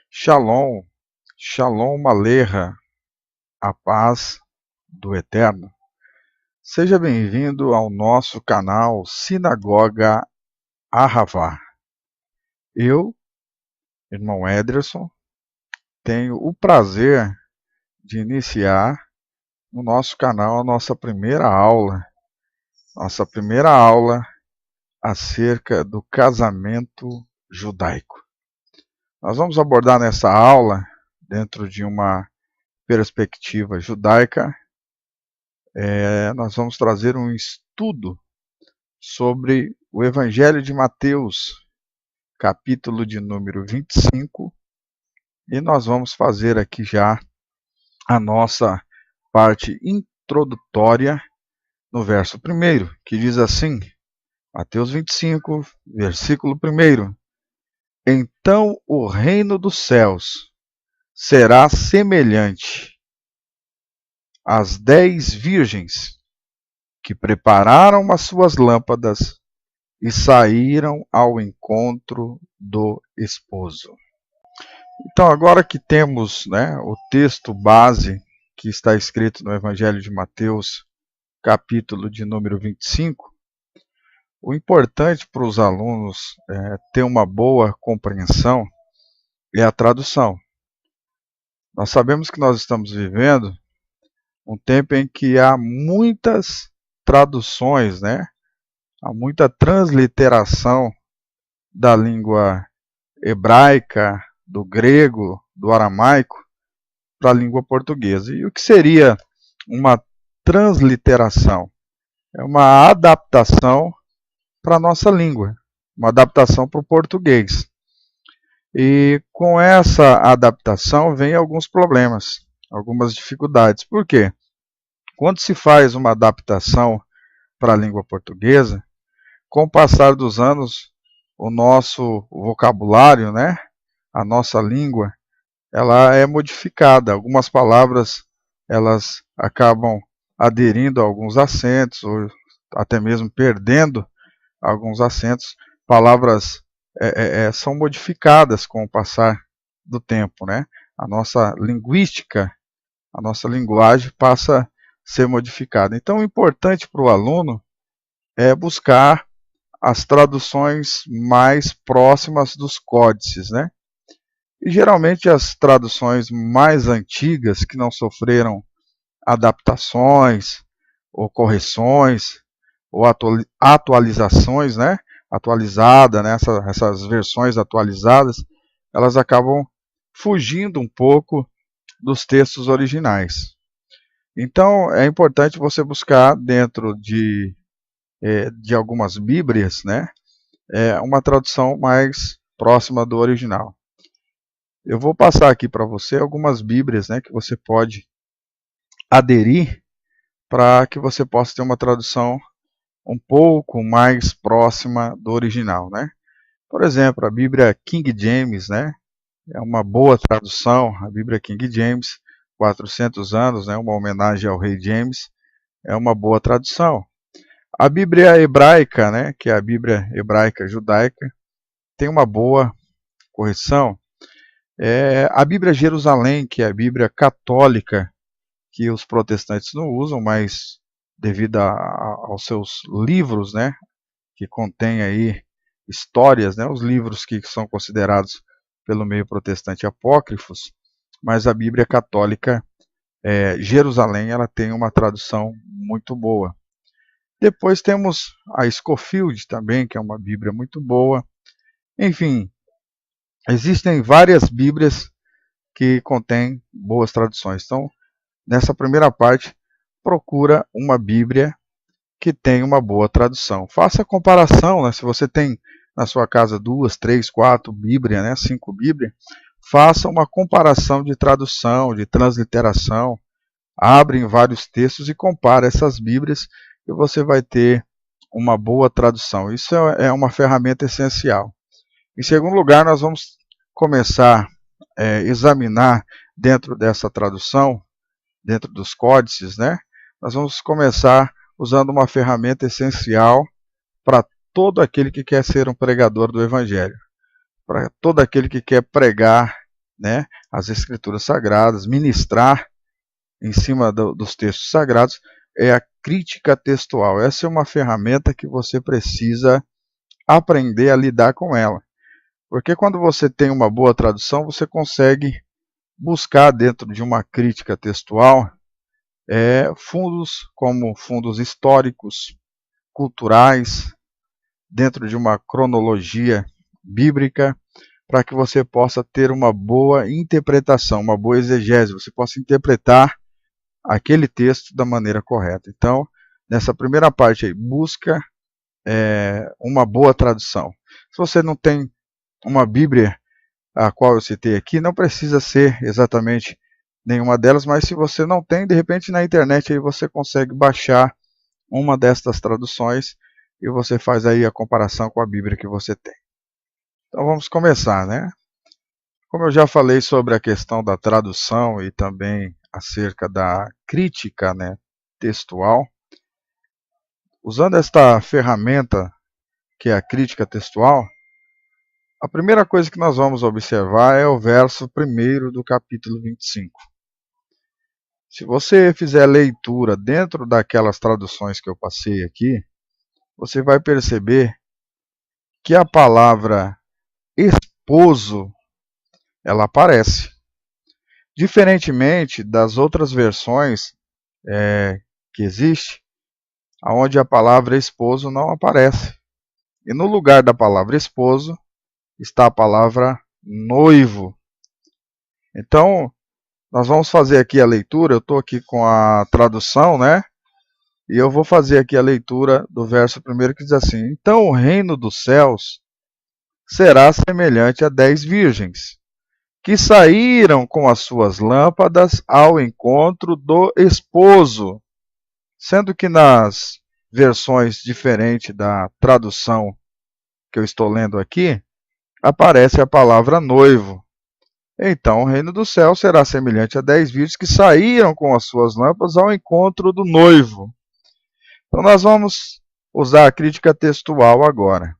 Shalom, Shalom Aleichem, a paz do Eterno. Seja bem-vindo ao nosso canal Sinagoga Ahavá. Eu, irmão Ederson, tenho o prazer de iniciar no nosso canal a nossa primeira aula acerca do casamento judaico. Nós vamos abordar nessa aula, dentro de uma perspectiva judaica, nós vamos trazer um estudo sobre o Evangelho de Mateus, capítulo de número 25, e nós vamos fazer aqui já a nossa parte introdutória no verso 1, que diz assim, Mateus 25, versículo 1. Então o reino dos céus será semelhante às 10 virgens que prepararam as suas lâmpadas e saíram ao encontro do esposo. Então, agora que temos, o texto base que está escrito no Evangelho de Mateus, capítulo de número 25, o importante para os alunos ter uma boa compreensão é a tradução. Nós sabemos que nós estamos vivendo um tempo em que há muitas traduções, há muita transliteração da língua hebraica, do grego, do aramaico, para a língua portuguesa. E o que seria uma transliteração? É uma adaptação para a nossa língua, uma adaptação para o português. E com essa adaptação vem alguns problemas, algumas dificuldades. Por quê? Quando se faz uma adaptação para a língua portuguesa, com o passar dos anos, o nosso vocabulário, a nossa língua, ela é modificada. Algumas palavras elas acabam aderindo a alguns acentos, ou até mesmo perdendo alguns acentos. Palavras são modificadas com o passar do tempo. A nossa linguística, a nossa linguagem passa a ser modificada. Então, o importante para o aluno é buscar as traduções mais próximas dos códices, E geralmente as traduções mais antigas, que não sofreram adaptações, ou correções, ou atualizações, atualizada, essas versões atualizadas, elas acabam fugindo um pouco dos textos originais. Então, é importante você buscar dentro de algumas bíblias, uma tradução mais próxima do original. Eu vou passar aqui para você algumas bíblias, que você pode aderir para que você possa ter uma tradução um pouco mais próxima do original, Por exemplo, a Bíblia King James, é uma boa tradução. A Bíblia King James, 400 anos, uma homenagem ao rei James, é uma boa tradução. A Bíblia hebraica, que é a Bíblia hebraica judaica, tem uma boa correção. A Bíblia Jerusalém, que é a Bíblia católica, que os protestantes não usam, mas devido aos seus livros, que contém aí histórias, os livros que são considerados pelo meio protestante apócrifos, mas a Bíblia católica Jerusalém, ela tem uma tradução muito boa. Depois temos a Scofield também, que é uma Bíblia muito boa. Enfim, existem várias Bíblias que contêm boas traduções. Então, nessa primeira parte, procura uma Bíblia que tem uma boa tradução. Faça a comparação, se você tem na sua casa 2, 3, 4 Bíblias, 5 Bíblias, faça uma comparação de tradução, de transliteração, abre em vários textos e compare essas Bíblias e você vai ter uma boa tradução. Isso é uma ferramenta essencial. Em segundo lugar, nós vamos começar a examinar dentro dessa tradução, dentro dos códices, nós vamos começar usando uma ferramenta essencial para todo aquele que quer ser um pregador do Evangelho, para todo aquele que quer pregar né, as escrituras sagradas, ministrar em cima dos textos sagrados, é a crítica textual. Essa é uma ferramenta que você precisa aprender a lidar com ela. Porque quando você tem uma boa tradução, você consegue buscar dentro de uma crítica textual fundos como fundos históricos, culturais, dentro de uma cronologia bíblica, para que você possa ter uma boa interpretação, uma boa exegese, você possa interpretar aquele texto da maneira correta. Então, nessa primeira parte aí, busca uma boa tradução. Se você não tem uma Bíblia, a qual eu citei aqui, não precisa ser exatamente nenhuma delas, mas se você não tem, de repente na internet aí você consegue baixar uma destas traduções e você faz aí a comparação com a Bíblia que você tem. Então vamos começar, né? Como eu já falei sobre a questão da tradução e também acerca da crítica, né, textual, usando esta ferramenta que é a crítica textual, a primeira coisa que nós vamos observar é o verso 1º do capítulo 25. Se você fizer a leitura dentro daquelas traduções que eu passei aqui, você vai perceber que a palavra esposo, ela aparece. Diferentemente das outras versões que existe, onde a palavra esposo não aparece. E no lugar da palavra esposo, está a palavra noivo. Então, nós vamos fazer aqui a leitura, eu estou aqui com a tradução, né? E eu vou fazer aqui a leitura do verso 1º que diz assim: Então o reino dos céus será semelhante a 10 virgens, que saíram com as suas lâmpadas ao encontro do esposo. Sendo que nas versões diferentes da tradução que eu estou lendo aqui, aparece a palavra noivo. Então o reino do céu será semelhante a 10 virgens que saíram com as suas lâmpadas ao encontro do noivo. Então nós vamos usar a crítica textual agora.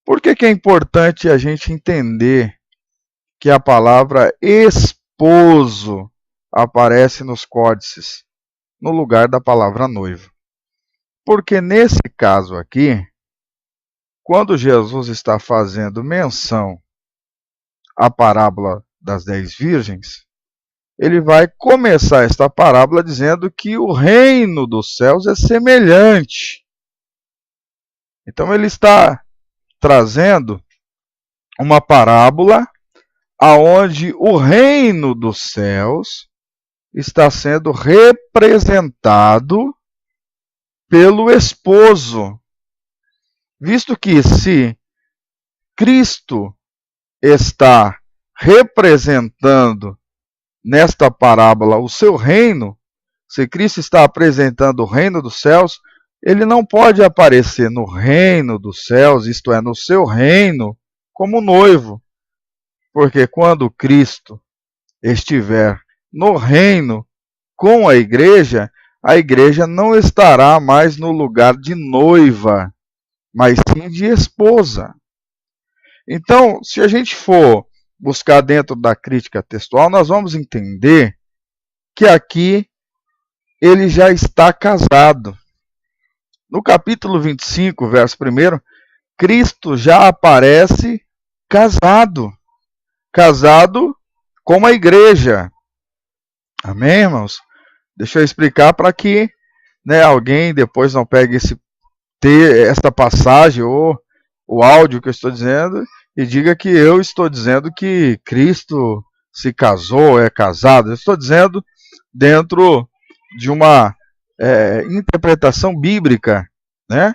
Por que é importante a gente entender que a palavra esposo aparece nos códices, no lugar da palavra noivo? Porque nesse caso aqui, quando Jesus está fazendo menção à parábola das 10 virgens, ele vai começar esta parábola dizendo que o reino dos céus é semelhante. Então ele está trazendo uma parábola aonde o reino dos céus está sendo representado pelo esposo. Visto que se Cristo está representando nesta parábola o seu reino, se Cristo está apresentando o reino dos céus, ele não pode aparecer no reino dos céus, isto é, no seu reino, como noivo. Porque quando Cristo estiver no reino com a igreja não estará mais no lugar de noiva, mas sim de esposa. Então, se a gente for buscar dentro da crítica textual, nós vamos entender que aqui ele já está casado. No capítulo 25, verso 1, Cristo já aparece casado. Casado com a igreja. Amém, irmãos? Deixa eu explicar para que alguém depois não pegue esta passagem ou o áudio que eu estou dizendo e diga que eu estou dizendo que Cristo se casou, é casado. Eu estou dizendo dentro de uma interpretação bíblica, né?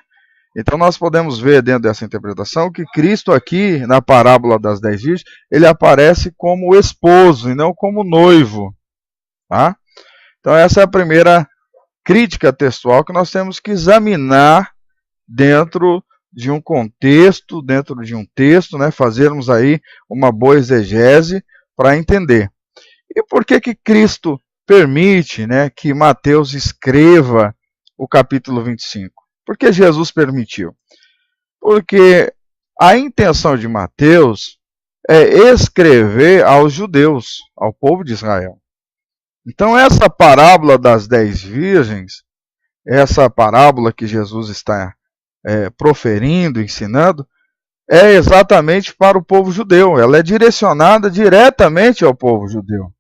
Então nós podemos ver dentro dessa interpretação que Cristo aqui, na parábola das 10 virgens, ele aparece como esposo e não como noivo. Tá? Então essa é a primeira crítica textual que nós temos que examinar dentro de um contexto, dentro de um texto, né? Fazermos aí uma boa exegese para entender. E por que Cristo permite, né, que Mateus escreva o capítulo 25? Por que Jesus permitiu? Porque a intenção de Mateus escrever aos judeus, ao povo de Israel. Então essa parábola das 10 virgens, essa parábola que Jesus está proferindo, ensinando, é exatamente para o povo judeu. Ela é direcionada diretamente ao povo judeu,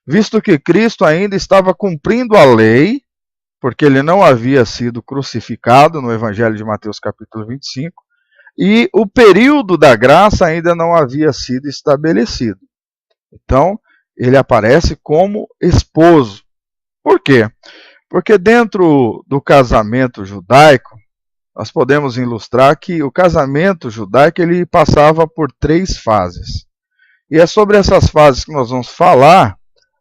visto que Cristo ainda estava cumprindo a lei, porque ele não havia sido crucificado no Evangelho de Mateus capítulo 25, e o período da graça ainda não havia sido estabelecido. Então, ele aparece como esposo. Por quê? Porque dentro do casamento judaico, nós podemos ilustrar que o casamento judaico ele passava por 3 fases. E é sobre essas fases que nós vamos falar,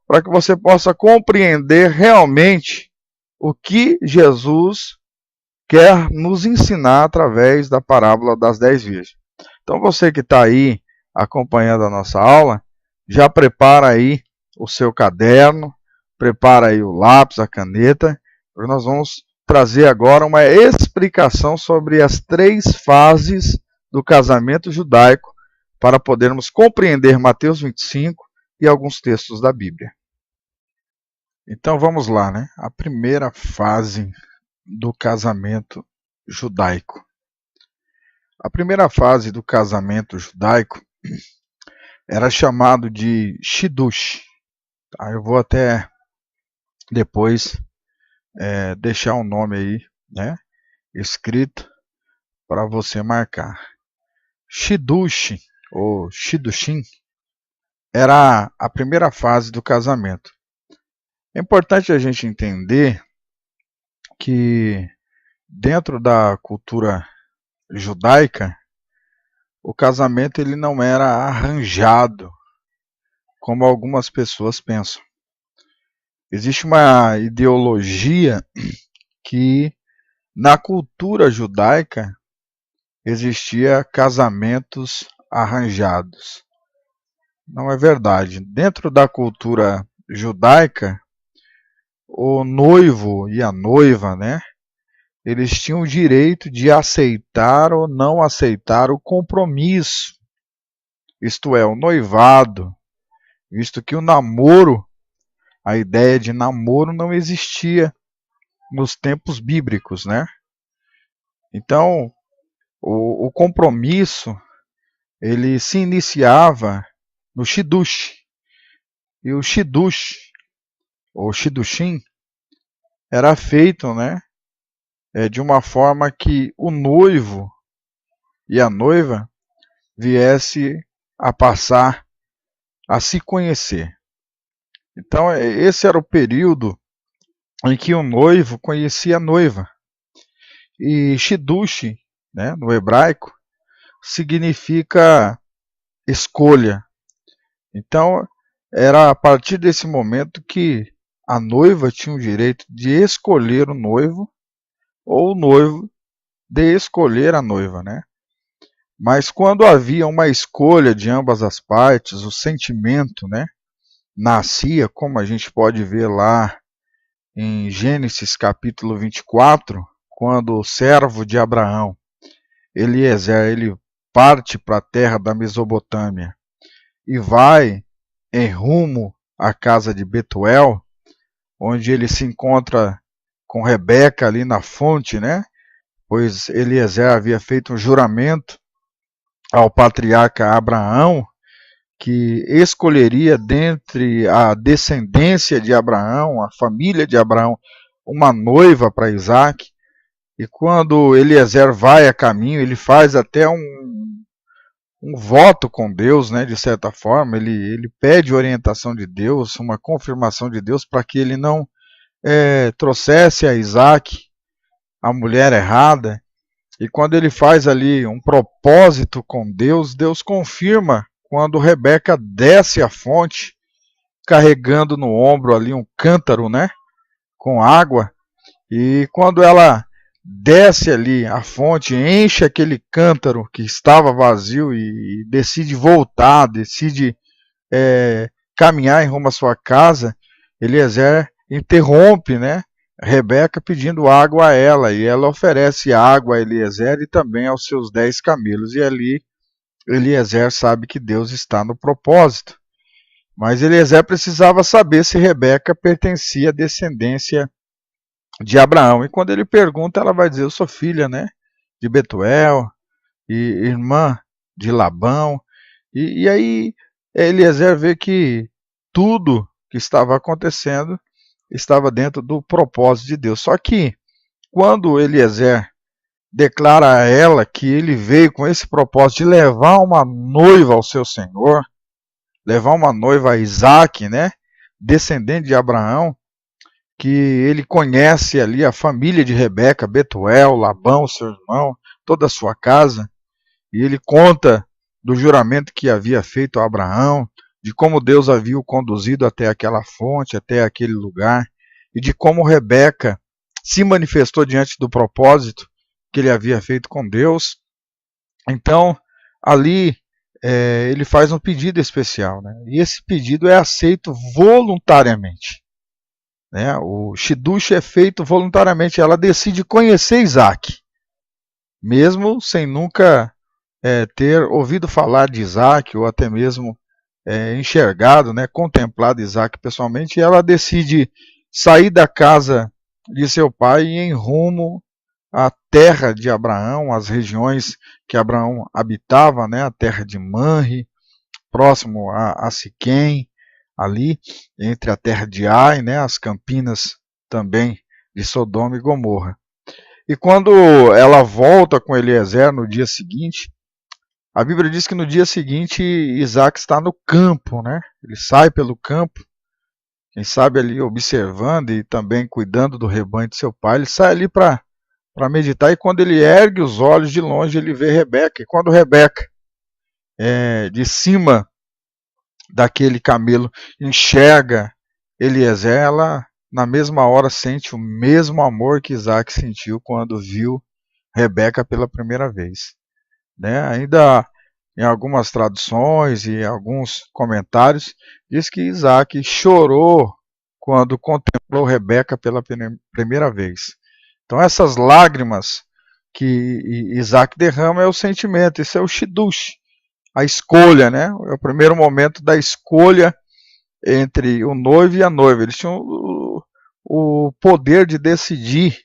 para que você possa compreender realmente o que Jesus quer nos ensinar através da parábola das 10 virgens. Então você que está aí acompanhando a nossa aula, já prepara aí o seu caderno, prepara aí o lápis, a caneta, porque nós vamos trazer agora uma explicação sobre as 3 fases do casamento judaico, para podermos compreender Mateus 25 e alguns textos da Bíblia. Então vamos lá, né? A primeira fase do casamento judaico. A primeira fase do casamento judaico era chamado de Shidduch. Tá? Eu vou até depois deixar um nome aí, né, escrito para você marcar. Shidduch ou Shidduchim era a primeira fase do casamento. É importante a gente entender que dentro da cultura judaica, o casamento ele não era arranjado, como algumas pessoas pensam. Existe uma ideologia que na cultura judaica existia casamentos arranjados. Não é verdade. Dentro da cultura judaica, o noivo e a noiva, né, eles tinham o direito de aceitar ou não aceitar o compromisso, isto é, o noivado, visto que o namoro, a ideia de namoro não existia nos tempos bíblicos, né? Então, o compromisso, ele se iniciava no Shidduch, e o Shidduch, ou Shidduchim, era feito, né, de uma forma que o noivo e a noiva viesse a passar a se conhecer. Então, esse era o período em que o noivo conhecia a noiva. E Shidduch, né, no hebraico, significa escolha. Então, era a partir desse momento que a noiva tinha o direito de escolher o noivo, ou o noivo de escolher a noiva, né? Mas quando havia uma escolha de ambas as partes, o sentimento, né, nascia, como a gente pode ver lá em Gênesis capítulo 24, quando o servo de Abraão, Eliezer, ele parte para a terra da Mesopotâmia e vai em rumo à casa de Betuel, onde ele se encontra com Rebeca ali na fonte, né? Pois Eliezer havia feito um juramento ao patriarca Abraão que escolheria dentre a descendência de Abraão, a família de Abraão, uma noiva para Isaac. E quando Eliezer vai a caminho, ele faz até um voto com Deus, né, de certa forma. Ele pede orientação de Deus, uma confirmação de Deus, para que ele não trouxesse a Isaac a mulher errada. E quando ele faz ali um propósito com Deus, Deus confirma quando Rebeca desce a fonte, carregando no ombro ali um cântaro, né, com água. E quando ela desce ali a fonte, enche aquele cântaro que estava vazio e decide voltar, decide caminhar em rumo à sua casa, Eliezer interrompe, né, Rebeca pedindo água a ela, e ela oferece água a Eliezer e também aos seus 10 camelos, e ali Eliezer sabe que Deus está no propósito. Mas Eliezer precisava saber se Rebeca pertencia à descendência de Abraão. E quando ele pergunta, ela vai dizer: eu sou filha, né, de Betuel e irmã de Labão. E aí Eliezer vê que tudo que estava acontecendo estava dentro do propósito de Deus. Só que quando Eliezer declara a ela que ele veio com esse propósito de levar uma noiva ao seu Senhor, levar uma noiva a Isaac, né, descendente de Abraão, que ele conhece ali a família de Rebeca, Betuel, Labão, seu irmão, toda a sua casa, e ele conta do juramento que havia feito a Abraão, de como Deus havia o conduzido até aquela fonte, até aquele lugar, e de como Rebeca se manifestou diante do propósito que ele havia feito com Deus. Então, ali ele faz um pedido especial, né? E esse pedido é aceito voluntariamente. Né? O Shidush é feito voluntariamente. Ela decide conhecer Isaac, mesmo sem nunca ter ouvido falar de Isaac, ou até mesmo enxergado, né, contemplado Isaac pessoalmente. E ela decide sair da casa de seu pai e ir em rumo à terra de Abraão, as regiões que Abraão habitava, né, a terra de Manre, próximo a Siquém, ali entre a terra de Ai, né, as campinas também de Sodoma e Gomorra. E quando ela volta com Eliezer no dia seguinte, a Bíblia diz que no dia seguinte Isaac está no campo, né? Ele sai pelo campo, quem sabe ali observando e também cuidando do rebanho de seu pai. Ele sai ali para meditar, e quando ele ergue os olhos de longe, ele vê Rebeca. E quando Rebeca, de cima daquele camelo, enxerga Eliezer, ela na mesma hora sente o mesmo amor que Isaac sentiu quando viu Rebeca pela primeira vez. Né? Ainda em algumas traduções e alguns comentários, diz que Isaac chorou quando contemplou Rebeca pela primeira vez. Então essas lágrimas que Isaac derrama é o sentimento, isso é o Shidush, a escolha, né? É o primeiro momento da escolha entre o noivo e a noiva. Eles tinham o poder de decidir,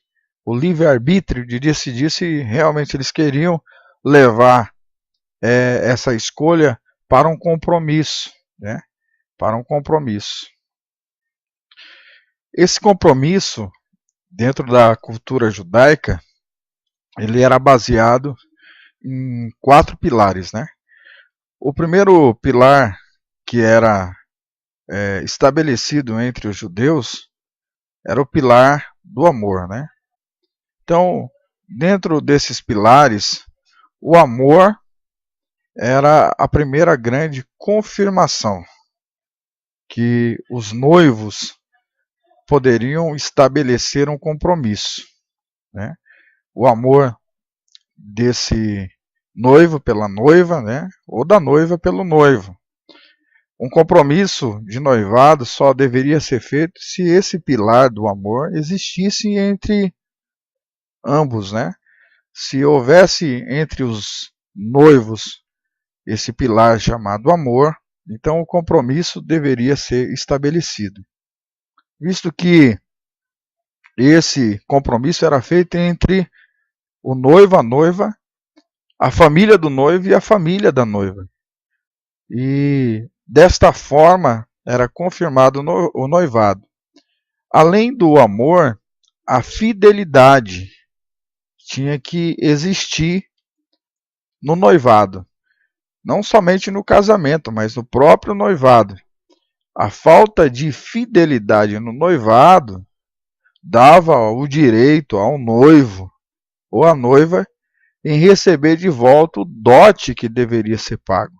o livre-arbítrio de decidir se realmente eles queriam levar essa escolha para um compromisso, né? Para um compromisso. Esse compromisso, dentro da cultura judaica, ele era baseado em 4 pilares, né? O primeiro pilar que era estabelecido entre os judeus era o pilar do amor, né? Então, dentro desses pilares, o amor era a primeira grande confirmação que os noivos poderiam estabelecer um compromisso, né? O amor desse noivo pela noiva, né? Ou da noiva pelo noivo. Um compromisso de noivado só deveria ser feito se esse pilar do amor existisse entre ambos, né? Se houvesse entre os noivos esse pilar chamado amor, então o compromisso deveria ser estabelecido. Visto que esse compromisso era feito entre o noivo, a noiva, a família do noivo e a família da noiva. E desta forma era confirmado o noivado. Além do amor, a fidelidade tinha que existir no noivado. Não somente no casamento, mas no próprio noivado. A falta de fidelidade no noivado dava o direito ao noivo ou à noiva em receber de volta o dote que deveria ser pago.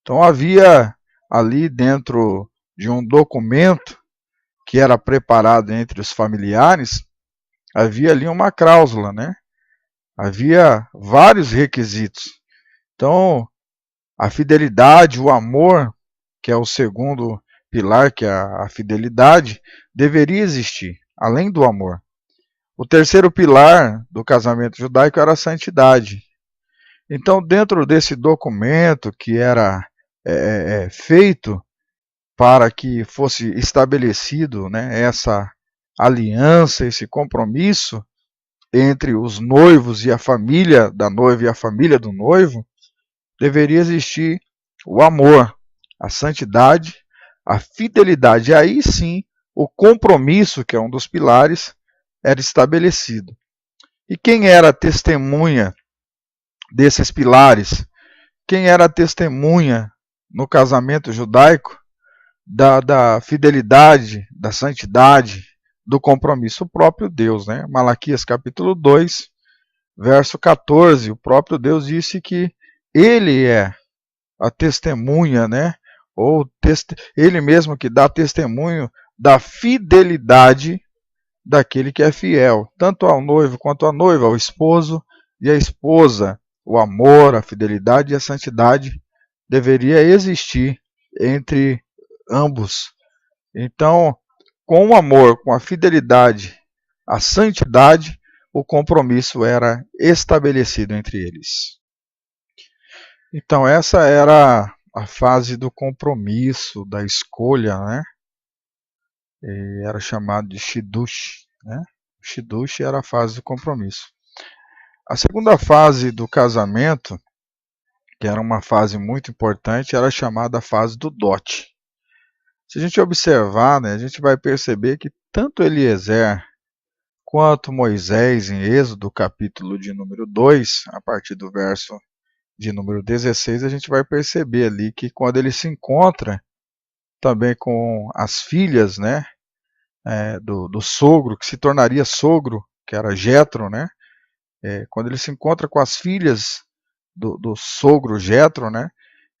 Então havia ali dentro de um documento que era preparado entre os familiares, havia ali uma cláusula, né? Havia vários requisitos. Então, a fidelidade, o amor, que é o segundo pilar, que é a fidelidade, deveria existir, além do amor. O terceiro pilar do casamento judaico era a santidade. Então, dentro desse documento que era feito para que fosse estabelecido, né, essa aliança, esse compromisso entre os noivos e a família da noiva e a família do noivo, deveria existir o amor, a santidade, a fidelidade. E aí sim, o compromisso, que é um dos pilares, era estabelecido. E quem era a testemunha desses pilares? Quem era a testemunha no casamento judaico da fidelidade, da santidade, do compromisso? O próprio Deus, né? Malaquias capítulo 2, verso 14, o próprio Deus disse que ele é a testemunha, né? Ou ele mesmo que dá testemunho da fidelidade daquele que é fiel, tanto ao noivo quanto à noiva, ao esposo e à esposa. O amor, a fidelidade e a santidade deveria existir entre ambos. Então, com o amor, com a fidelidade, a santidade, o compromisso era estabelecido entre eles. Então, essa era a fase do compromisso, da escolha, né? E era chamado de Shidush, né? Shidush era a fase do compromisso. A segunda fase do casamento, que era uma fase muito importante, era chamada fase do dote. Se a gente observar, né, a gente vai perceber que tanto Eliezer quanto Moisés, em Êxodo, capítulo de número 2, a partir do verso de número 16, a gente vai perceber ali que quando ele se encontra também com as filhas, né, do sogro, que se tornaria sogro, que era Jetro, né, quando ele se encontra com as filhas do sogro Jetro, né,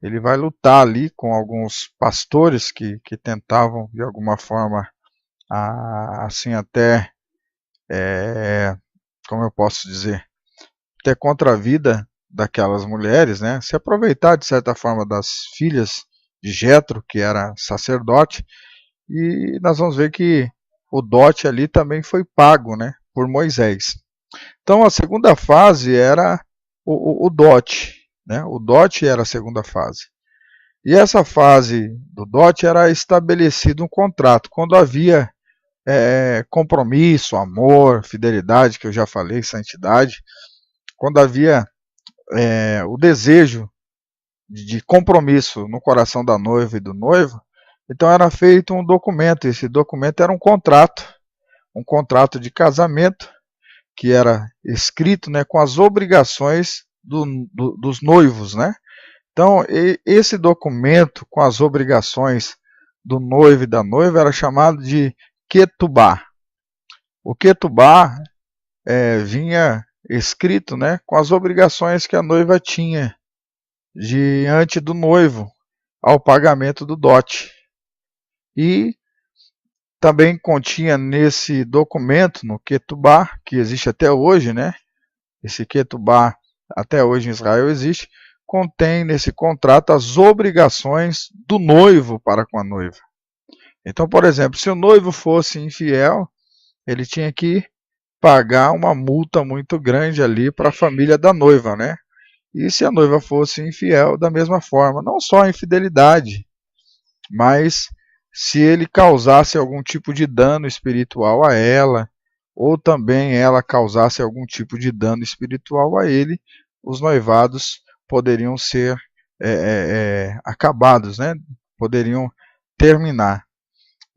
ele vai lutar ali com alguns pastores que tentavam, de alguma forma, assim até, como eu posso dizer, até contra a vida daquelas mulheres, né, se aproveitar de certa forma das filhas de Jetro, que era sacerdote, e nós vamos ver que o dote ali também foi pago, né, por Moisés. Então a segunda fase era o dote, né, o dote era a segunda fase. E essa fase do dote era estabelecido um contrato, quando havia compromisso, amor, fidelidade, que eu já falei, santidade, quando havia o desejo de compromisso no coração da noiva e do noivo, então era feito um documento. Esse documento era um contrato de casamento, que era escrito, né, com as obrigações dos noivos, né? Então, esse documento com as obrigações do noivo e da noiva era chamado de Ketubá. O Ketubá vinha escrito, né, com as obrigações que a noiva tinha diante do noivo ao pagamento do dote. E também continha nesse documento, no Ketubá, que existe até hoje, né? Esse Ketubá até hoje em Israel existe, contém nesse contrato as obrigações do noivo para com a noiva. Então, por exemplo, se o noivo fosse infiel, ele tinha que pagar uma multa muito grande ali para a família da noiva, né? E se a noiva fosse infiel, da mesma forma, não só a infidelidade, mas se ele causasse algum tipo de dano espiritual a ela, ou também ela causasse algum tipo de dano espiritual a ele, os noivados poderiam ser acabados, né? Poderiam terminar.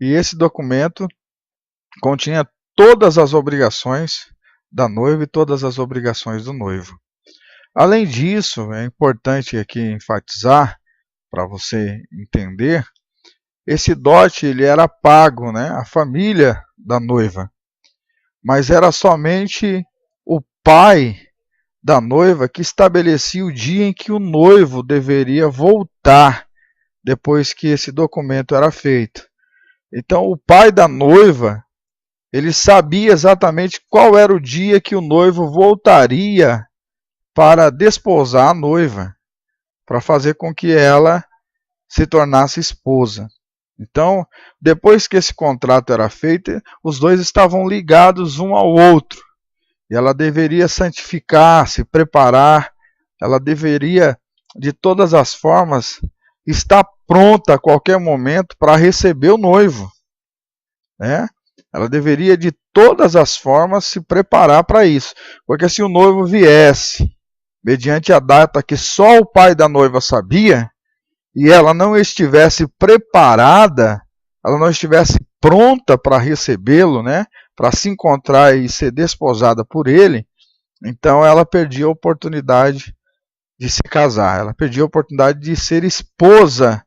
E esse documento continha todas as obrigações da noiva e todas as obrigações do noivo. Além disso, é importante aqui enfatizar, para você entender, esse dote ele era pago, né, à família da noiva, mas era somente o pai da noiva que estabelecia o dia em que o noivo deveria voltar depois que esse documento era feito. Então o pai da noiva, ele sabia exatamente qual era o dia que o noivo voltaria para desposar a noiva, para fazer com que ela se tornasse esposa. Então, depois que esse contrato era feito, os dois estavam ligados um ao outro. E ela deveria santificar, se preparar ela deveria, de todas as formas, estar pronta a qualquer momento para receber o noivo, né? Ela deveria, de todas as formas, se preparar para isso. Porque se o noivo viesse, mediante a data que só o pai da noiva sabia, e ela não estivesse preparada, ela não estivesse pronta para recebê-lo, né? Para se encontrar e ser desposada por ele, então ela perdia a oportunidade de se casar, ela perdia a oportunidade de ser esposa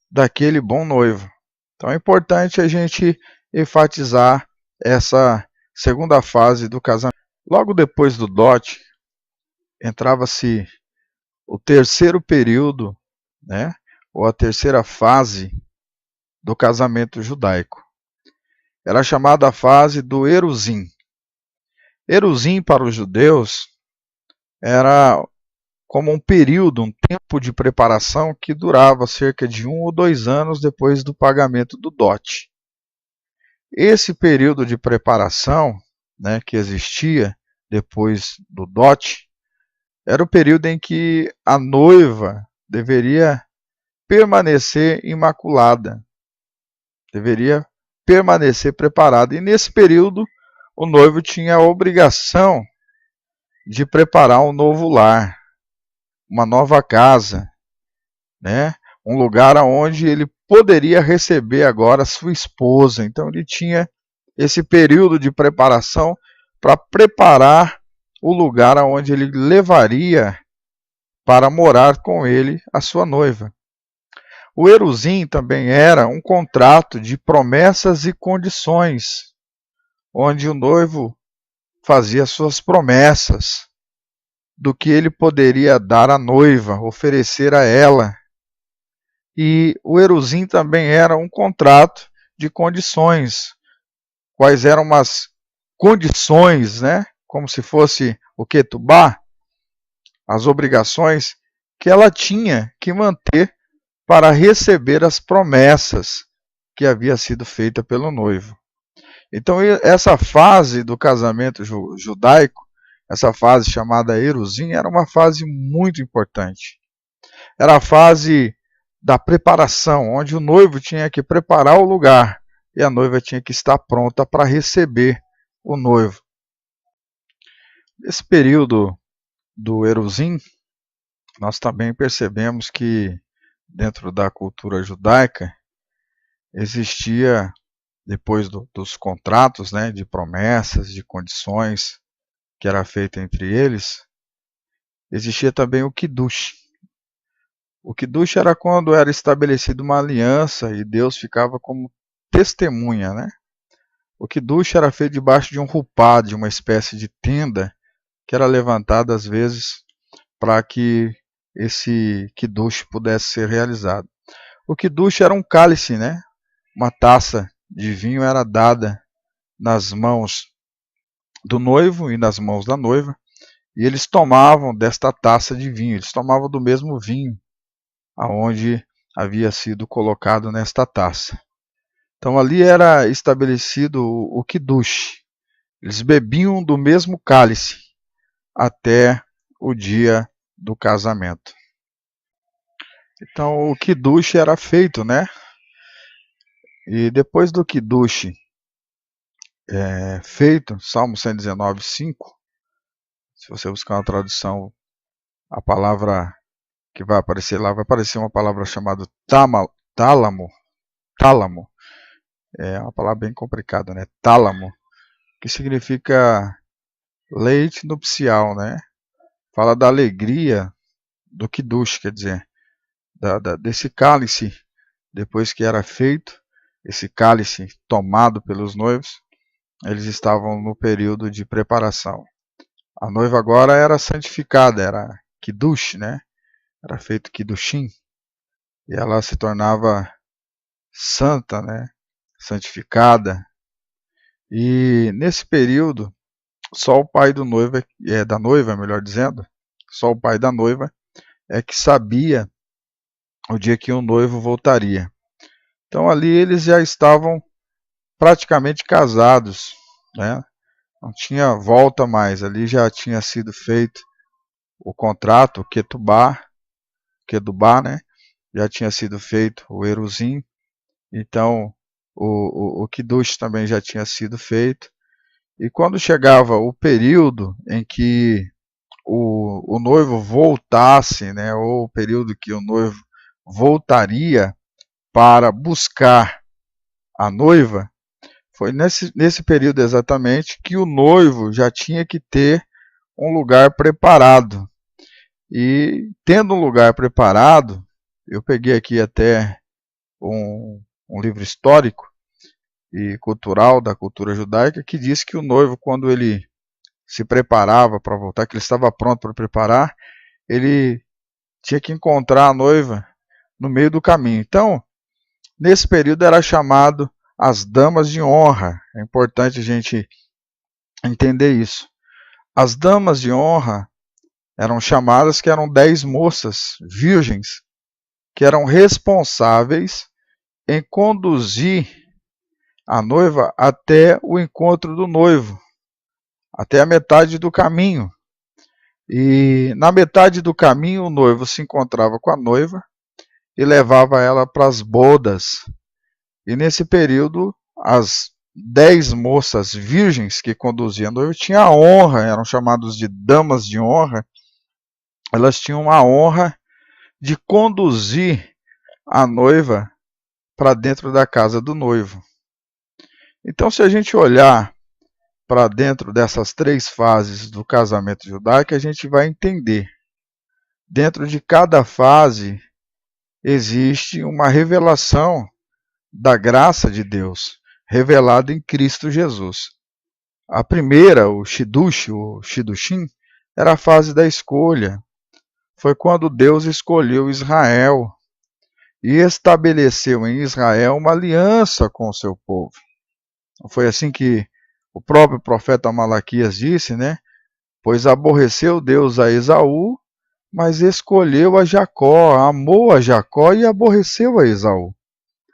daquele bom noivo. Então é importante a gente enfatizar essa segunda fase do casamento. Logo depois do dote, entrava-se o terceiro período, né, ou a terceira fase do casamento judaico. Era chamada a fase do Eruzim. Eruzim para os judeus era como um período, um tempo de preparação que durava cerca de 1 ou 2 anos depois do pagamento do dote. Esse período de preparação, né, que existia depois do dote, era o período em que a noiva deveria permanecer imaculada, deveria permanecer preparada. E nesse período, o noivo tinha a obrigação de preparar um novo lar, uma nova casa, né? Um lugar onde ele poderia receber agora sua esposa. Então ele tinha esse período de preparação para preparar o lugar onde ele levaria para morar com ele a sua noiva. O Eruzim também era um contrato de promessas e condições, onde o noivo fazia suas promessas do que ele poderia dar à noiva, oferecer a ela. E o Eruzim também era um contrato de condições. Quais eram as condições, né? Como se fosse o Ketubá, as obrigações que ela tinha que manter para receber as promessas que havia sido feita pelo noivo. Então essa fase do casamento judaico, essa fase chamada Eruzim, era uma fase muito importante. Era a fase da preparação, onde o noivo tinha que preparar o lugar e a noiva tinha que estar pronta para receber o noivo. Nesse período do Eruzim, nós também percebemos que dentro da cultura judaica existia, depois dos contratos, né, de promessas, de condições que era feita entre eles, existia também o Kiddush. O Kiddush era quando era estabelecida uma aliança e Deus ficava como testemunha, né? O Kiddush era feito debaixo de um rupá, de uma espécie de tenda, que era levantada às vezes para que esse Kiddush pudesse ser realizado. O Kiddush era um cálice, né? Uma taça de vinho era dada nas mãos do noivo e nas mãos da noiva, e eles tomavam desta taça de vinho, eles tomavam do mesmo vinho aonde havia sido colocado nesta taça. Então ali era estabelecido o Kiddush. Eles bebiam do mesmo cálice até o dia do casamento. Então o Kiddush era feito, né? E depois do Kiddush feito, Salmo 119, 5, se você buscar uma tradução, a palavra que vai aparecer lá, vai aparecer uma palavra chamada tálamo. Tálamo. É uma palavra bem complicada, né? Tálamo, que significa leite nupcial, né? Fala da alegria do Kiddush, quer dizer, desse cálice, depois que era feito, esse cálice tomado pelos noivos, eles estavam no período de preparação. A noiva agora era santificada, era Kiddush, né? Era feito Kiddushim, e ela se tornava santa, né? Santificada. E nesse período, só o pai do noivo, da noiva, melhor dizendo, só o pai da noiva é que sabia o dia que o noivo voltaria. Então ali eles já estavam praticamente casados, né? Não tinha volta mais, ali já tinha sido feito o contrato, o Ketubá, né? Já tinha sido feito o Eruzim, então o Kiddush também já tinha sido feito. E quando chegava o período em que o noivo voltasse, né, ou o período que o noivo voltaria para buscar a noiva, foi nesse período exatamente que o noivo já tinha que ter um lugar preparado. E tendo um lugar preparado, eu peguei aqui até um livro histórico e cultural da cultura judaica que diz que o noivo, quando ele se preparava para voltar, que ele estava pronto para preparar, ele tinha que encontrar a noiva no meio do caminho. Então, nesse período era chamado as damas de honra. É importante a gente entender isso. As damas de honra eram chamadas que eram 10 moças virgens, que eram responsáveis em conduzir a noiva até o encontro do noivo, até a metade do caminho. E na metade do caminho o noivo se encontrava com a noiva e levava ela para as bodas. E nesse período, as 10 moças virgens que conduziam a noiva tinham a honra, eram chamadas de damas de honra, elas tinham a honra de conduzir a noiva para dentro da casa do noivo. Então, se a gente olhar para dentro dessas 3 fases do casamento judaico, a gente vai entender. Dentro de cada fase existe uma revelação da graça de Deus, revelada em Cristo Jesus. A primeira, o Shiddushim, era a fase da escolha. Foi quando Deus escolheu Israel e estabeleceu em Israel uma aliança com o seu povo. Foi assim que o próprio profeta Malaquias disse, né? Pois aborreceu Deus a Esaú, mas escolheu a Jacó, amou a Jacó e aborreceu a Esaú.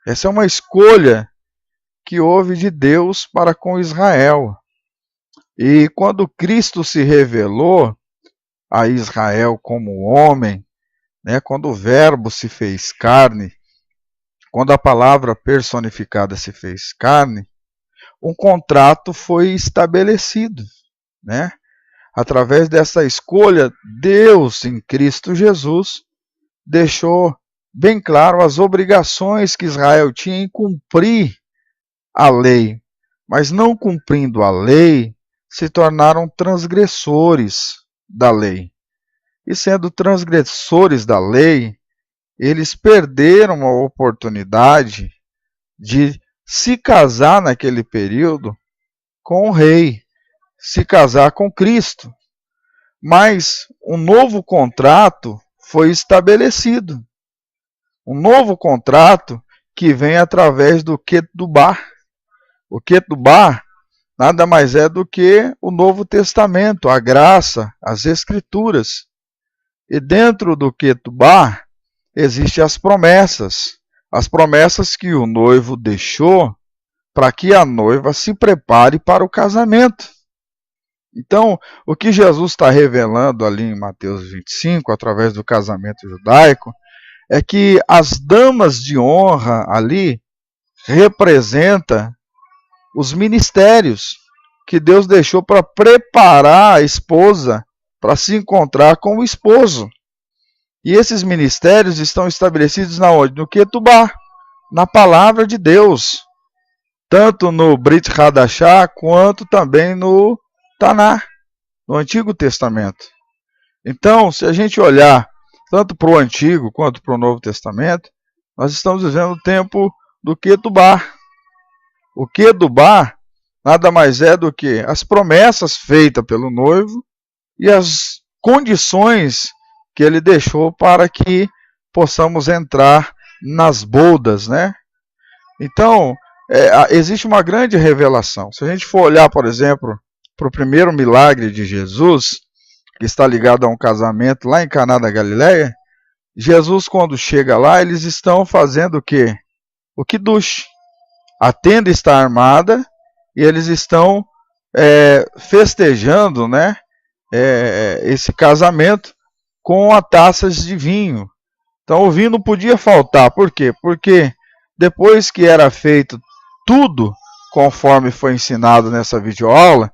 Essa é uma escolha que houve de Deus para com Israel. E quando Cristo se revelou a Israel como homem, né, quando o Verbo se fez carne, quando a palavra personificada se fez carne, um contrato foi estabelecido, né? Através dessa escolha, Deus em Cristo Jesus deixou bem claro as obrigações que Israel tinha em cumprir a lei, mas não cumprindo a lei, se tornaram transgressores da lei. E sendo transgressores da lei, eles perderam a oportunidade de se casar naquele período com o rei, se casar com Cristo. Mas um novo contrato foi estabelecido. Um novo contrato que vem através do Ketubá. O Ketubá nada mais é do que o Novo Testamento, a graça, as Escrituras. E dentro do Ketubá existem as promessas que o noivo deixou para que a noiva se prepare para o casamento. Então, o que Jesus está revelando ali em Mateus 25, através do casamento judaico, é que as damas de honra ali representam os ministérios que Deus deixou para preparar a esposa para se encontrar com o esposo. E esses ministérios estão estabelecidos na onde? No Ketubá, na palavra de Deus. Tanto no Brit Hadashah, quanto também no Taná, no Antigo Testamento. Então, se a gente olhar tanto para o Antigo quanto para o Novo Testamento, nós estamos vivendo o tempo do Ketubá. O Ketubá nada mais é do que as promessas feitas pelo noivo e as condições que ele deixou para que possamos entrar nas bodas, né? Então, existe uma grande revelação. Se a gente for olhar, por exemplo, para o primeiro milagre de Jesus, que está ligado a um casamento lá em Caná da Galileia, Jesus, quando chega lá, eles estão fazendo o quê? O Kiddush. A tenda está armada e eles estão festejando, né, esse casamento, com as taças de vinho. Então o vinho não podia faltar. Por quê? Porque depois que era feito tudo conforme foi ensinado nessa videoaula,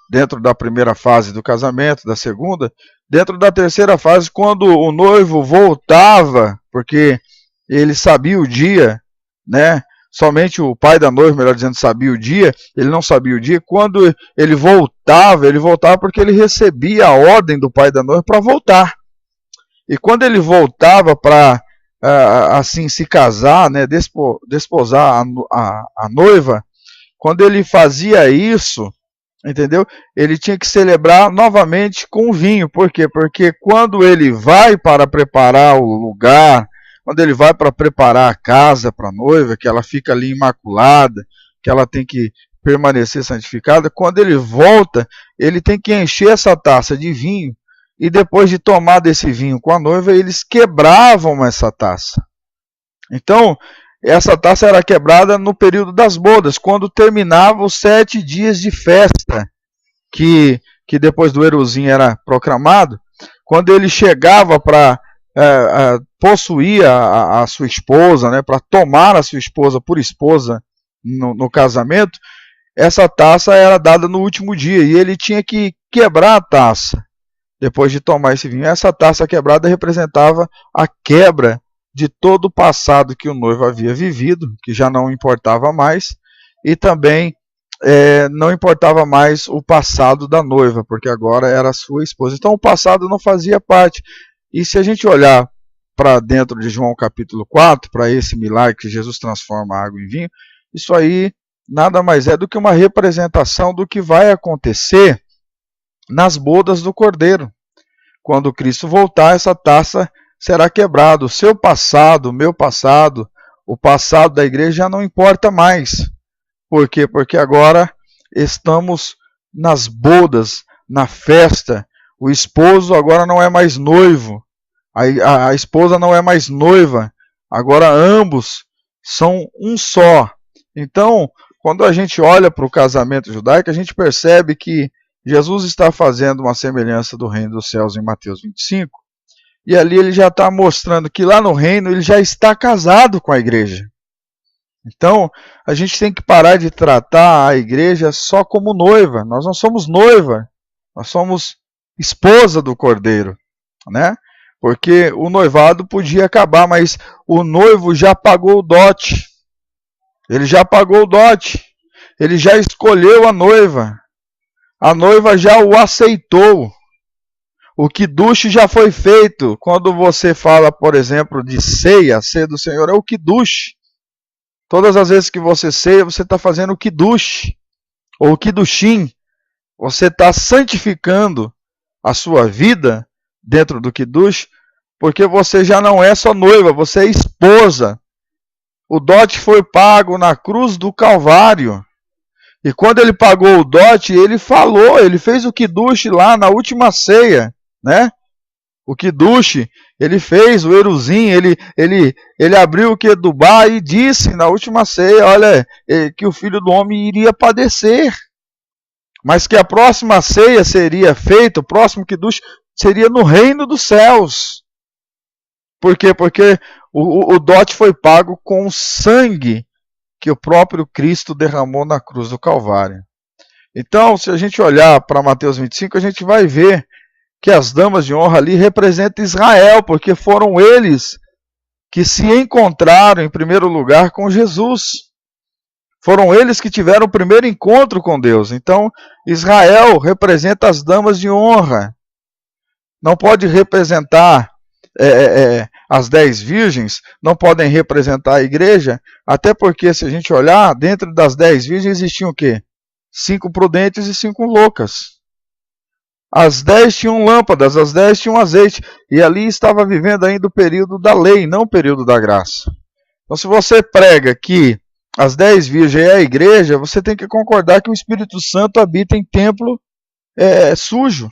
dentro da primeira fase do casamento, da segunda, dentro da terceira fase, quando o noivo voltava, porque ele sabia o dia, né? Somente o pai da noiva, melhor dizendo, sabia o dia, ele não sabia o dia. Quando ele voltava porque ele recebia a ordem do pai da noiva para voltar. E quando ele voltava para assim se casar, né, desposar a noiva, quando ele fazia isso, entendeu? Ele tinha que celebrar novamente com vinho. Por quê? Porque quando ele vai para preparar o lugar, quando ele vai para preparar a casa para a noiva, que ela fica ali imaculada, que ela tem que permanecer santificada, quando ele volta, ele tem que encher essa taça de vinho, e depois de tomar desse vinho com a noiva, eles quebravam essa taça. Então, essa taça era quebrada no período das bodas, quando terminava os 7 dias de festa, que depois do Erusim era proclamado. Quando ele chegava para possuir a sua esposa, né, para tomar a sua esposa por esposa no casamento, essa taça era dada no último dia, e ele tinha que quebrar a taça depois de tomar esse vinho. Essa taça quebrada representava a quebra de todo o passado que o noivo havia vivido, que já não importava mais, e também não importava mais o passado da noiva, porque agora era sua esposa. Então o passado não fazia parte. E se a gente olhar para dentro de João capítulo 4, para esse milagre que Jesus transforma a água em vinho, isso aí nada mais é do que uma representação do que vai acontecer nas bodas do Cordeiro. Quando Cristo voltar, essa taça será quebrada. O seu passado, o meu passado, o passado da igreja já não importa mais. Por quê? Porque agora estamos nas bodas, na festa. O esposo agora não é mais noivo. A esposa não é mais noiva. Agora ambos são um só. Então, quando a gente olha para o casamento judaico, a gente percebe que Jesus está fazendo uma semelhança do reino dos céus em Mateus 25, e ali ele já está mostrando que lá no reino ele já está casado com a igreja. Então, a gente tem que parar de tratar a igreja só como noiva. Nós não somos noiva, nós somos esposa do Cordeiro, né? Porque o noivado podia acabar, mas o noivo já pagou o dote. Ele já pagou o dote. Ele já escolheu a noiva. A noiva já o aceitou. O quidush já foi feito. Quando você fala, por exemplo, de ceia, a ceia do Senhor é o quidush. Todas as vezes que você ceia, você está fazendo o quidush, ou o quidushim. Você está santificando a sua vida dentro do quidush, porque você já não é só noiva, você é esposa. O dote foi pago na cruz do Calvário. E quando ele pagou o dote, ele falou, ele fez o quidush lá na última ceia, né? O quidush, ele fez o Erusim, ele abriu o Kedubá e disse na última ceia, olha, que o Filho do Homem iria padecer, mas que a próxima ceia seria feita, o próximo quidush seria no reino dos céus. Por quê? Porque o dote foi pago com o sangue que o próprio Cristo derramou na cruz do Calvário. Então, se a gente olhar para Mateus 25, a gente vai ver que as damas de honra ali representam Israel, porque foram eles que se encontraram em primeiro lugar com Jesus. Foram eles que tiveram o primeiro encontro com Deus. Então, Israel representa as damas de honra. Não pode representar as 10 virgens, não podem representar a igreja, até porque, se a gente olhar, dentro das 10 virgens existiam o quê? 5 prudentes e 5 loucas. As 10 tinham lâmpadas, as 10 tinham azeite, e ali estava vivendo ainda o período da lei, não o período da graça. Então, se você prega que as 10 virgens é a igreja, você tem que concordar que o Espírito Santo habita em templo sujo,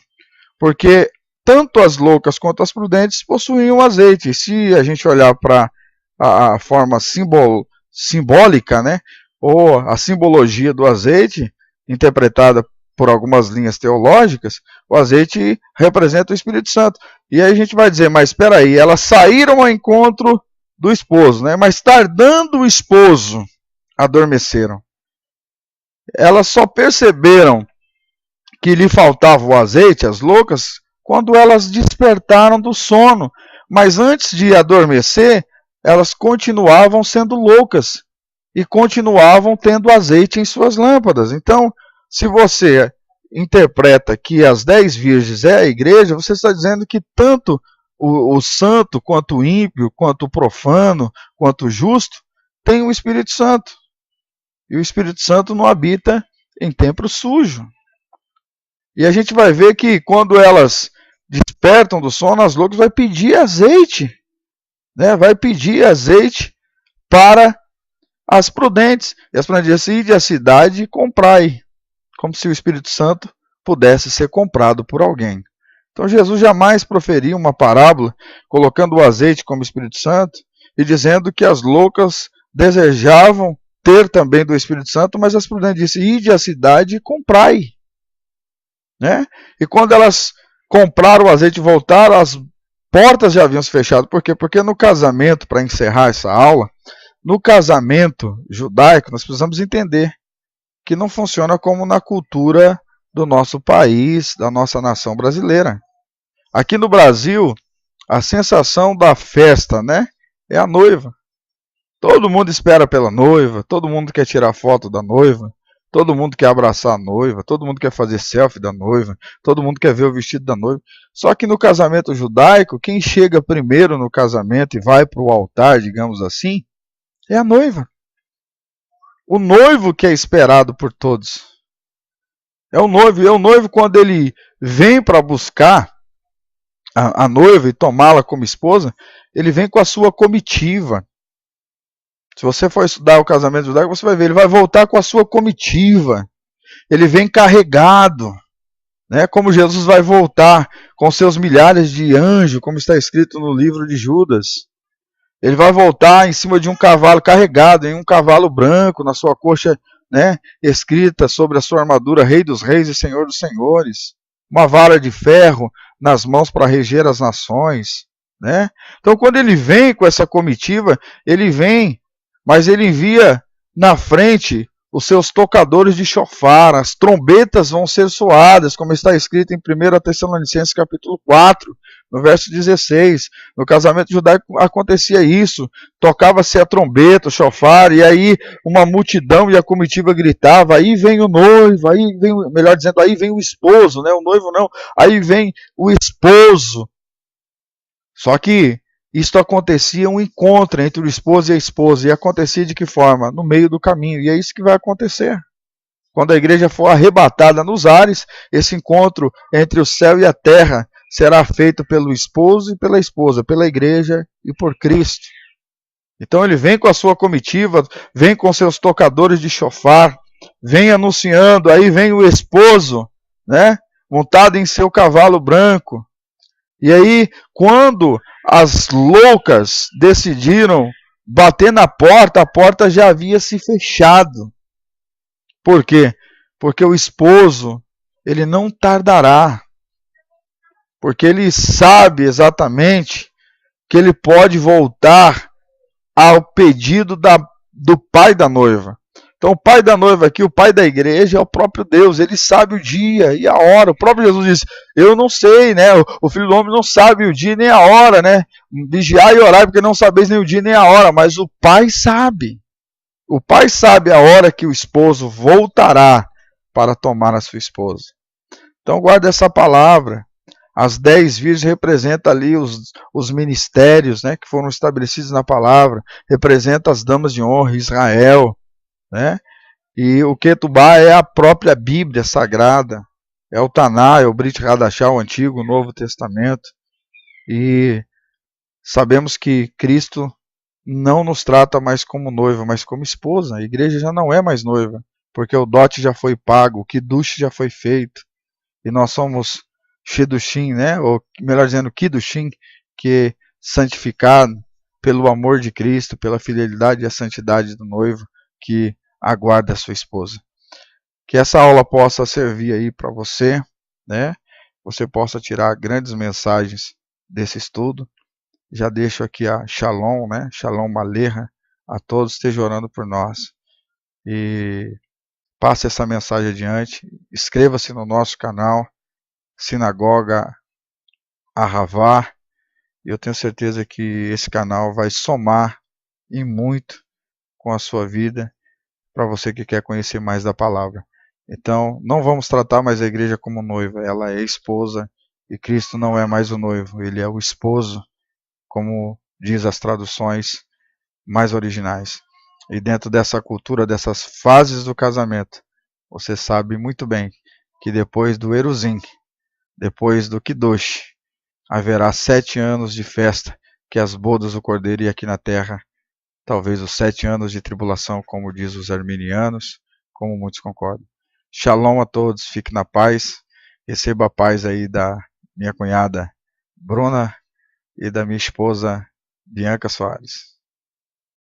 porque tanto as loucas quanto as prudentes possuíam azeite. E se a gente olhar para a forma simbólica, né, ou a simbologia do azeite, interpretada por algumas linhas teológicas, o azeite representa o Espírito Santo. E aí a gente vai dizer, mas espera aí, elas saíram ao encontro do esposo, né? Mas tardando o esposo, adormeceram. Elas só perceberam que lhe faltava o azeite, as loucas, quando elas despertaram do sono. Mas antes de adormecer, elas continuavam sendo loucas e continuavam tendo azeite em suas lâmpadas. Então, se você interpreta que as 10 virgens é a igreja, você está dizendo que tanto o santo, quanto o ímpio, quanto o profano, quanto o justo, tem o Espírito Santo. E o Espírito Santo não habita em templo sujo. E a gente vai ver que quando elas despertam do sono, as loucas vai pedir azeite, né? Vai pedir azeite para as prudentes. E as prudentes dizem, ide à cidade e comprai, como se o Espírito Santo pudesse ser comprado por alguém. Então Jesus jamais proferiu uma parábola colocando o azeite como Espírito Santo e dizendo que as loucas desejavam ter também do Espírito Santo, mas as prudentes disseram, ide à cidade e comprai. Né? E quando elas compraram o azeite e voltaram, as portas já haviam se fechado. Por quê? Porque no casamento, para encerrar essa aula, no casamento judaico, nós precisamos entender que não funciona como na cultura do nosso país, da nossa nação brasileira. Aqui no Brasil, a sensação da festa, né, é a noiva. Todo mundo espera pela noiva, todo mundo quer tirar foto da noiva, todo mundo quer abraçar a noiva, todo mundo quer fazer selfie da noiva, todo mundo quer ver o vestido da noiva. Só que no casamento judaico, quem chega primeiro no casamento e vai para o altar, digamos assim, é a noiva. O noivo que é esperado por todos. É o noivo quando ele vem para buscar a noiva e tomá-la como esposa, ele vem com a sua comitiva. Se você for estudar o casamento judaico, você vai ver, ele vai voltar com a sua comitiva. Ele vem carregado, né? Como Jesus vai voltar com seus milhares de anjos, como está escrito no livro de Judas. Ele vai voltar em cima de um cavalo carregado, em um cavalo branco, na sua coxa, né, escrita sobre a sua armadura, Rei dos Reis e Senhor dos Senhores. Uma vara de ferro nas mãos para reger as nações. Né? Então, quando ele vem com essa comitiva, ele vem, mas ele envia na frente os seus tocadores de chofar, as trombetas vão ser soadas, como está escrito em 1 Tessalonicenses capítulo 4, no verso 16. No casamento judaico acontecia isso, tocava-se a trombeta, o chofar, e aí uma multidão e a comitiva gritava, aí vem o noivo, aí vem, melhor dizendo, aí vem o esposo, né? O noivo não, aí vem o esposo. Só que isto acontecia um encontro entre o esposo e a esposa. E acontecia de que forma? No meio do caminho. E é isso que vai acontecer. Quando a igreja for arrebatada nos ares, esse encontro entre o céu e a terra será feito pelo esposo e pela esposa, pela igreja e por Cristo. Então ele vem com a sua comitiva, vem com seus tocadores de chofar, vem anunciando, aí vem o esposo, né, montado em seu cavalo branco. E aí, quando as loucas decidiram bater na porta, a porta já havia se fechado. Por quê? Porque o esposo, ele não tardará. Porque ele sabe exatamente que ele pode voltar ao pedido do pai da noiva. Então o pai da noiva aqui, o pai da igreja é o próprio Deus, ele sabe o dia e a hora. O próprio Jesus disse, eu não sei, né? O Filho do Homem não sabe o dia nem a hora, né? Vigiai e orai porque não sabeis nem o dia nem a hora, mas o pai sabe. O pai sabe a hora que o esposo voltará para tomar a sua esposa. Então guarda essa palavra. As 10 virgens representam ali os ministérios, né, que foram estabelecidos na palavra. Representa as damas de honra, Israel. Né? E o Ketubá é a própria Bíblia Sagrada, é o Taná, é o Brit Hadashah, o Antigo, o Novo Testamento. E sabemos que Cristo não nos trata mais como noiva, mas como esposa. A igreja já não é mais noiva, porque o dote já foi pago, o Kiddush já foi feito. E nós somos Shedushim, né? Ou melhor dizendo, Kiddushim, que é santificado pelo amor de Cristo, pela fidelidade e a santidade do noivo, que aguarda a sua esposa. Que essa aula possa servir aí para você, né? Você possa tirar grandes mensagens desse estudo. Já deixo aqui a Shalom, né? Shalom Aleichem a todos, esteja orando por nós. E passe essa mensagem adiante. Inscreva-se no nosso canal, Sinagoga Ahavá. Eu tenho certeza que esse canal vai somar e muito com a sua vida, para você que quer conhecer mais da palavra. Então, não vamos tratar mais a igreja como noiva, ela é esposa e Cristo não é mais o noivo, ele é o esposo, como diz as traduções mais originais. E dentro dessa cultura, dessas fases do casamento, você sabe muito bem que depois do Eruzim, depois do Kiddush, haverá 7 anos de festa, que é as bodas do Cordeiro, e aqui na terra, talvez os 7 anos de tribulação, como diz os arminianos, como muitos concordam. Shalom a todos, fique na paz, receba a paz aí da minha cunhada Bruna e da minha esposa Bianca Soares.